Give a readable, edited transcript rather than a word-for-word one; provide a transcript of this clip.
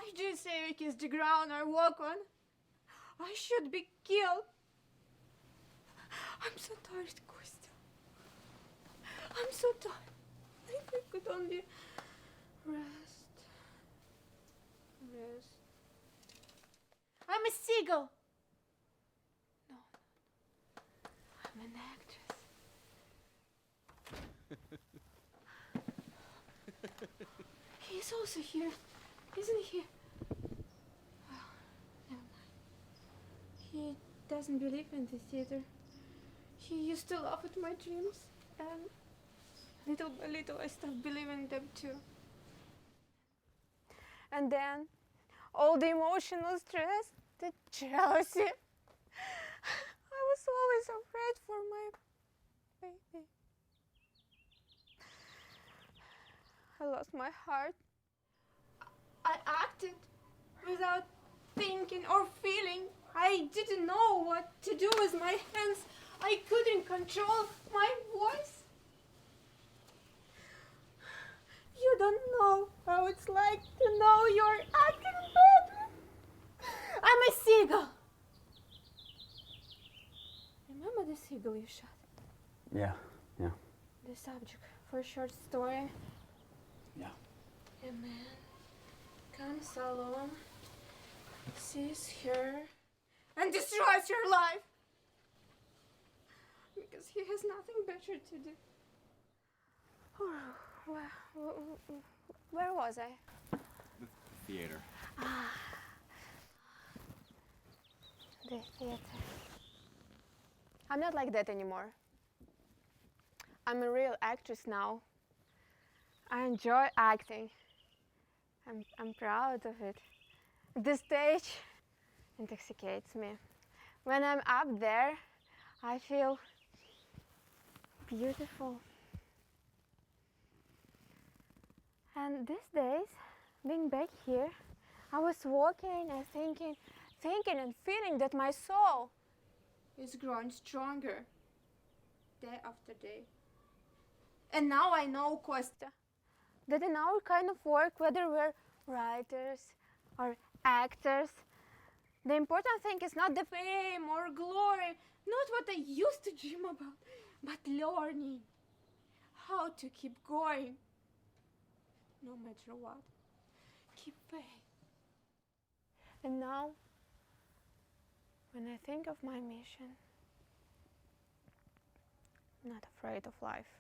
I just say we kiss the ground or walk on. I should be killed. I'm so tired, Kostya. I'm so tired. If I could only rest. I'm a seagull. No. I'm an actress. He's also here, isn't he? Oh, never mind. He doesn't believe in the theater. He used to laugh at my dreams, and little by little I stopped believing them too. And then all the emotional stress, the jealousy. I was always afraid for my baby. I lost my heart. I acted without thinking or feeling. I didn't know what to do with my hands. I couldn't control my voice. You don't know how it's like to know you're acting badly. I'm a seagull. Remember the seagull you shot? Yeah. The subject for a short story. Yeah. A man comes along, sees her, and destroys her life. Because he has nothing better to do. Where was I? The theater. The theater. I'm not like that anymore. I'm a real actress now. I enjoy acting. I'm proud of it. The stage intoxicates me. When I'm up there, I feel beautiful. And these days, being back here, I was walking and thinking and feeling that my soul is growing stronger day after day. And now I know, Kostya, that in our kind of work, whether we're writers or actors, the important thing is not the fame or glory, not what I used to dream about, but learning how to keep going, no matter what. Keep faith. And now, when I think of my mission, I'm not afraid of life.